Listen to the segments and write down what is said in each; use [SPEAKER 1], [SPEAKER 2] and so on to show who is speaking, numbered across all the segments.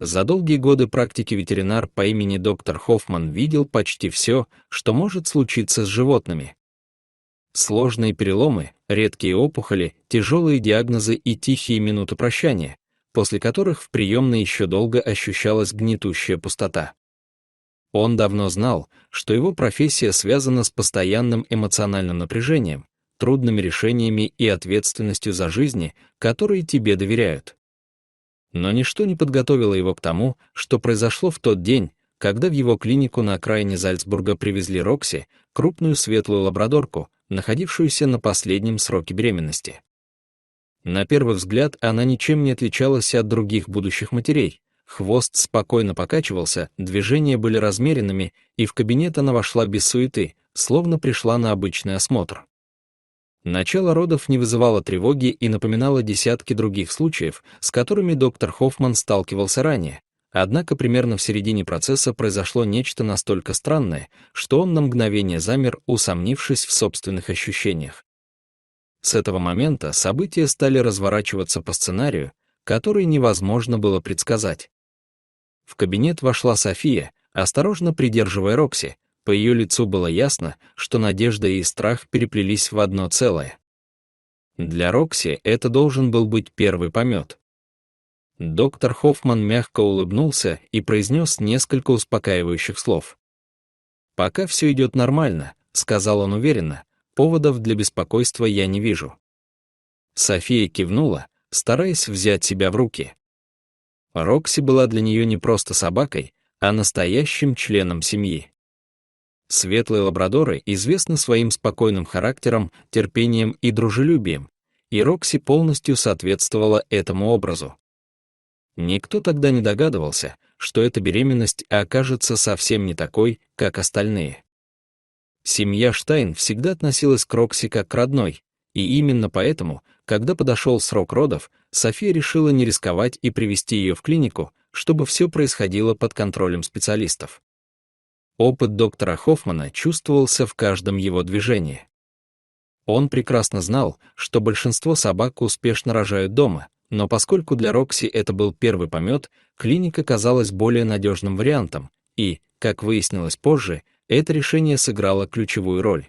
[SPEAKER 1] За долгие годы практики ветеринар по имени доктор Хоффман видел почти все, что может случиться с животными. Сложные переломы, редкие опухоли, тяжелые диагнозы и тихие минуты прощания, после которых в приемной еще долго ощущалась гнетущая пустота. Он давно знал, что его профессия связана с постоянным эмоциональным напряжением, трудными решениями и ответственностью за жизни, которые тебе доверяют. Но ничто не подготовило его к тому, что произошло в тот день, когда в его клинику на окраине Зальцбурга привезли Рокси, крупную светлую лабрадорку, находившуюся на последнем сроке беременности. На первый взгляд она ничем не отличалась от других будущих матерей. Хвост спокойно покачивался, движения были размеренными, и в кабинет она вошла без суеты, словно пришла на обычный осмотр. Начало родов не вызывало тревоги и напоминало десятки других случаев, с которыми доктор Хоффман сталкивался ранее. Однако примерно в середине процесса произошло нечто настолько странное, что он на мгновение замер, усомнившись в собственных ощущениях. С этого момента события стали разворачиваться по сценарию, который невозможно было предсказать. В кабинет вошла София, осторожно придерживая Рокси. По ее лицу было ясно, что надежда и страх переплелись в одно целое. Для Рокси это должен был быть первый помет. Доктор Хоффман мягко улыбнулся и произнес несколько успокаивающих слов. «Пока все идет нормально», — сказал он уверенно, — «поводов для беспокойства я не вижу». София кивнула, стараясь взять себя в руки. Рокси была для нее не просто собакой, а настоящим членом семьи. Светлые лабрадоры известны своим спокойным характером, терпением и дружелюбием, и Рокси полностью соответствовала этому образу. Никто тогда не догадывался, что эта беременность окажется совсем не такой, как остальные. Семья Штайн всегда относилась к Рокси как к родной, и именно поэтому, когда подошел срок родов, София решила не рисковать и привести ее в клинику, чтобы все происходило под контролем специалистов. Опыт доктора Хоффмана чувствовался в каждом его движении. Он прекрасно знал, что большинство собак успешно рожают дома, но поскольку для Рокси это был первый помет, клиника казалась более надежным вариантом, и, как выяснилось позже, это решение сыграло ключевую роль.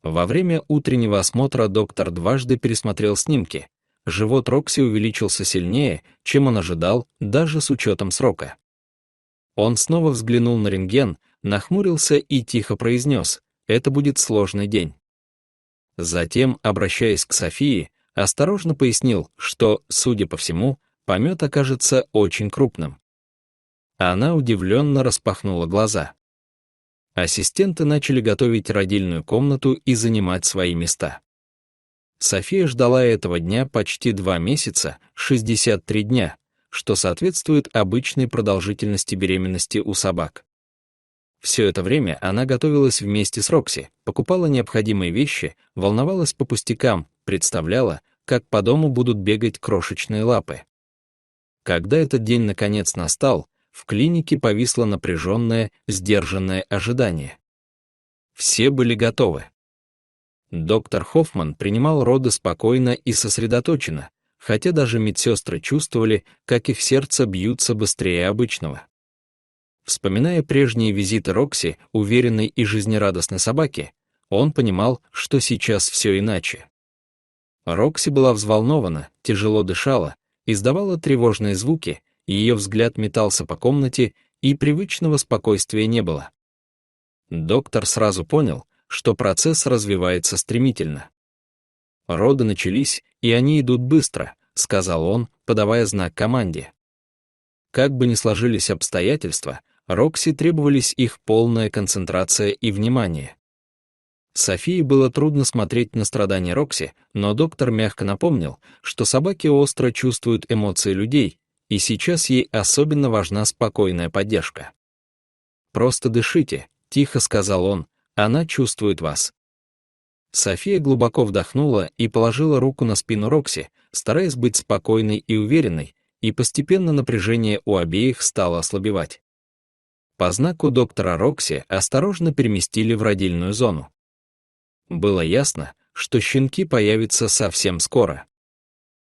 [SPEAKER 1] Во время утреннего осмотра доктор дважды пересмотрел снимки. Живот Рокси увеличился сильнее, чем он ожидал, даже с учетом срока. Он снова взглянул на рентген, нахмурился и тихо произнес: «Это будет сложный день». Затем, обращаясь к Софии, осторожно пояснил, что, судя по всему, помет окажется очень крупным. Она удивленно распахнула глаза. Ассистенты начали готовить родильную комнату и занимать свои места. София ждала этого дня почти 2 месяца, 63 дня, что соответствует обычной продолжительности беременности у собак. Все это время она готовилась вместе с Рокси, покупала необходимые вещи, волновалась по пустякам, представляла, как по дому будут бегать крошечные лапы. Когда этот день наконец настал, в клинике повисло напряженное, сдержанное ожидание. Все были готовы. Доктор Хоффман принимал роды спокойно и сосредоточенно, хотя даже медсестры чувствовали, как их сердца бьются быстрее обычного. Вспоминая прежние визиты Рокси, уверенной и жизнерадостной собаки, он понимал, что сейчас все иначе. Рокси была взволнована, тяжело дышала, издавала тревожные звуки, ее взгляд метался по комнате, и привычного спокойствия не было. Доктор сразу понял, что процесс развивается стремительно. «Роды начались, и они идут быстро», — сказал он, подавая знак команде. Как бы ни сложились обстоятельства, Рокси требовались их полная концентрация и внимание. Софии было трудно смотреть на страдания Рокси, но доктор мягко напомнил, что собаки остро чувствуют эмоции людей, и сейчас ей особенно важна спокойная поддержка. «Просто дышите», — тихо сказал он, — «она чувствует вас». София глубоко вдохнула и положила руку на спину Рокси, стараясь быть спокойной и уверенной, и постепенно напряжение у обеих стало ослабевать. По знаку доктора Рокси осторожно переместили в родильную зону. Было ясно, что щенки появятся совсем скоро.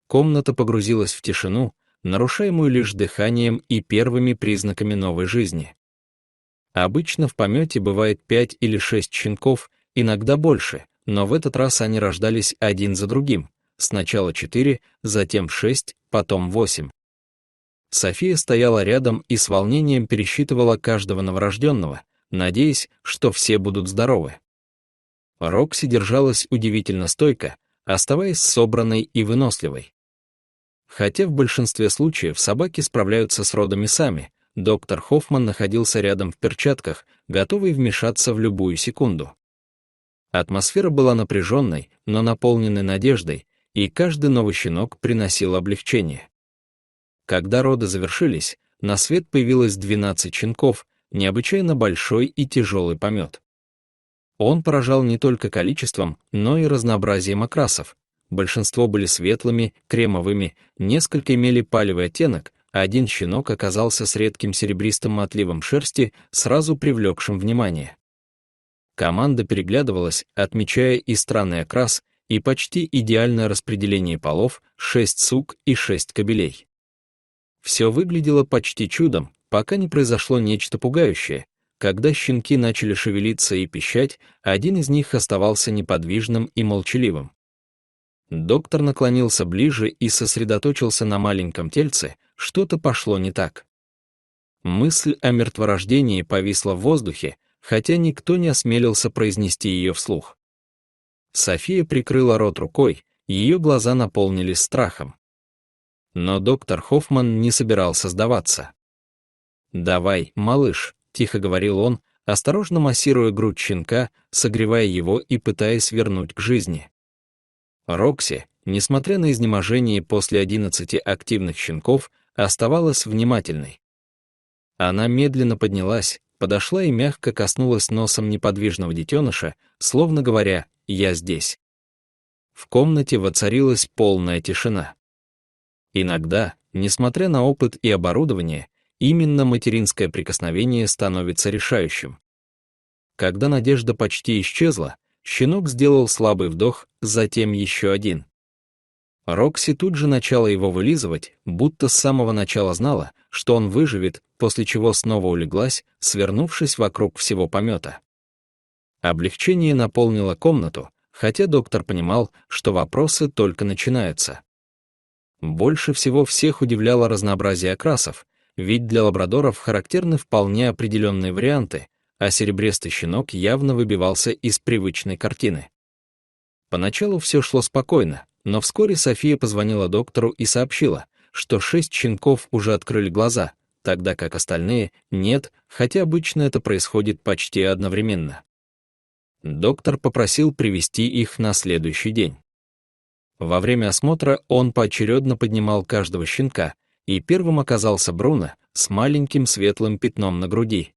[SPEAKER 1] Комната погрузилась в тишину, нарушаемую лишь дыханием и первыми признаками новой жизни. Обычно в помете бывает 5 или 6 щенков, иногда больше, но в этот раз они рождались один за другим, сначала 4, затем 6, потом 8. София стояла рядом и с волнением пересчитывала каждого новорожденного, надеясь, что все будут здоровы. Рокси держалась удивительно стойко, оставаясь собранной и выносливой. Хотя в большинстве случаев собаки справляются с родами сами, доктор Хоффман находился рядом в перчатках, готовый вмешаться в любую секунду. Атмосфера была напряженной, но наполненной надеждой, и каждый новый щенок приносил облегчение. Когда роды завершились, на свет появилось 12 щенков, необычайно большой и тяжелый помет. Он поражал не только количеством, но и разнообразием окрасов. Большинство были светлыми, кремовыми, несколько имели палевый оттенок, а один щенок оказался с редким серебристым отливом шерсти, сразу привлекшим внимание. Команда переглядывалась, отмечая и странный окрас, и почти идеальное распределение полов, 6 сук и 6 кобелей. Все выглядело почти чудом, пока не произошло нечто пугающее. Когда щенки начали шевелиться и пищать, один из них оставался неподвижным и молчаливым. Доктор наклонился ближе и сосредоточился на маленьком тельце, что-то пошло не так. Мысль о мертворождении повисла в воздухе, хотя никто не осмелился произнести ее вслух. София прикрыла рот рукой, ее глаза наполнились страхом. Но доктор Хоффман не собирался сдаваться. «Давай, малыш», — тихо говорил он, осторожно массируя грудь щенка, согревая его и пытаясь вернуть к жизни. Рокси, несмотря на изнеможение после 11 активных щенков, оставалась внимательной. Она медленно поднялась, подошла и мягко коснулась носом неподвижного детеныша, словно говоря: «Я здесь». В комнате воцарилась полная тишина. Иногда, несмотря на опыт и оборудование, именно материнское прикосновение становится решающим. Когда надежда почти исчезла, щенок сделал слабый вдох, затем еще один. Рокси тут же начала его вылизывать, будто с самого начала знала, что он выживет, после чего снова улеглась, свернувшись вокруг всего помета. Облегчение наполнило комнату, хотя доктор понимал, что вопросы только начинаются. Больше всего всех удивляло разнообразие окрасов, ведь для лабрадоров характерны вполне определенные варианты, а серебристый щенок явно выбивался из привычной картины. Поначалу все шло спокойно, но вскоре София позвонила доктору и сообщила, что 6 щенков уже открыли глаза, тогда как остальные — нет, хотя обычно это происходит почти одновременно. Доктор попросил привести их на следующий день. Во время осмотра он поочередно поднимал каждого щенка, и первым оказался Бруно с маленьким светлым пятном на груди.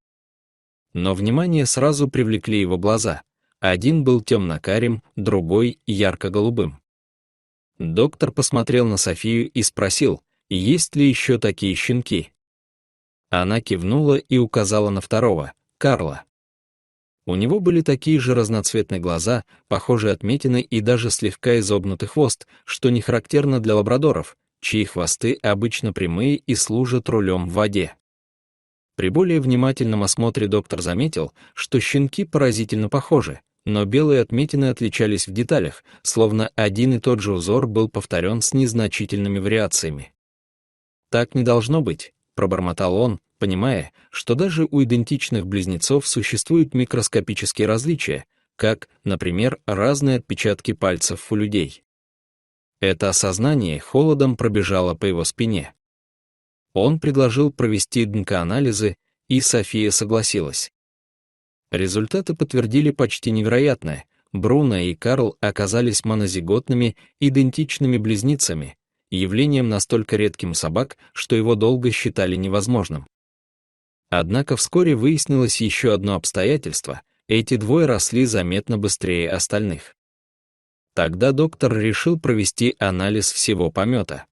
[SPEAKER 1] Но внимание сразу привлекли его глаза. Один был темно-карим, другой — ярко-голубым. Доктор посмотрел на Софию и спросил, есть ли еще такие щенки. Она кивнула и указала на второго, Карла. У него были такие же разноцветные глаза, похожие отметины и даже слегка изогнутый хвост, что не характерно для лабрадоров, чьи хвосты обычно прямые и служат рулем в воде. При более внимательном осмотре доктор заметил, что щенки поразительно похожи, но белые отметины отличались в деталях, словно один и тот же узор был повторен с незначительными вариациями. «Так не должно быть», — пробормотал он, понимая, что даже у идентичных близнецов существуют микроскопические различия, как, например, разные отпечатки пальцев у людей. Это осознание холодом пробежало по его спине. Он предложил провести ДНК-анализы, и София согласилась. Результаты подтвердили почти невероятное. Бруно и Карл оказались монозиготными, идентичными близнецами, явлением настолько редким у собак, что его долго считали невозможным. Однако вскоре выяснилось еще одно обстоятельство: эти двое росли заметно быстрее остальных. Тогда доктор решил провести анализ всего помета.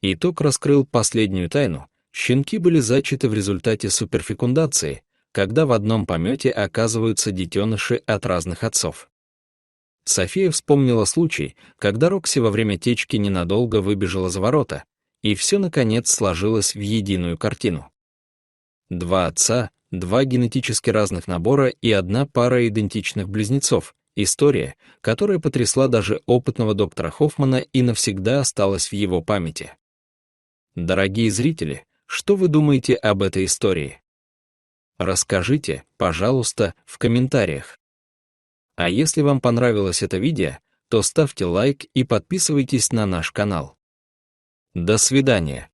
[SPEAKER 1] Итог раскрыл последнюю тайну: щенки были зачаты в результате суперфекундации, когда в одном помете оказываются детеныши от разных отцов. София вспомнила случай, когда Рокси во время течки ненадолго выбежала за ворота, и все, наконец, сложилось в единую картину. Два отца, два генетически разных набора и одна пара идентичных близнецов. История, которая потрясла даже опытного доктора Хоффмана и навсегда осталась в его памяти. Дорогие зрители, что вы думаете об этой истории? Расскажите, пожалуйста, в комментариях. А если вам понравилось это видео, то ставьте лайк и подписывайтесь на наш канал. До свидания.